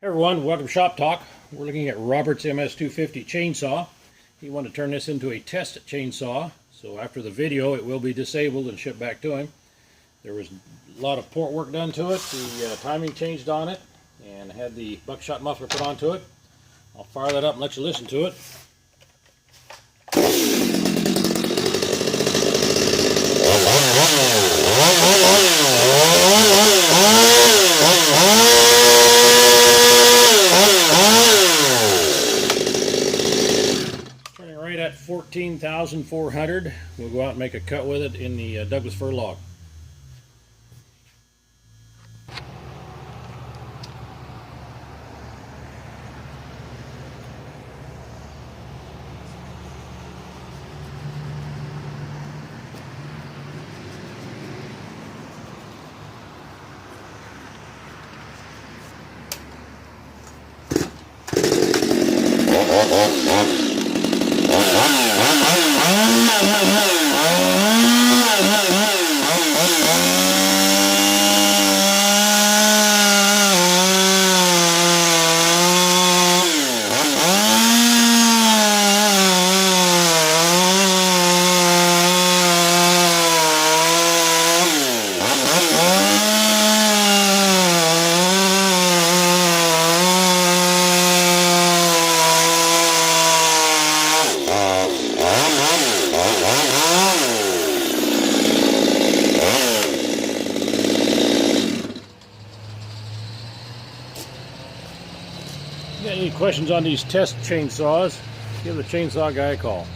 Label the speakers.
Speaker 1: Hey everyone, welcome to Shop Talk. We're looking at Robert's MS 250 chainsaw. He wanted to turn this into a test chainsaw, so after the video it will be disabled and shipped back to him. There was a lot of port work done to it, the timing changed on it, and had the buckshot muffler put onto it. I'll fire that up and let you listen to it. Turning right at 14,400. We'll go out and make a cut with it in the Douglas fir log. If you got any questions on these test chainsaws, give the chainsaw guy a call.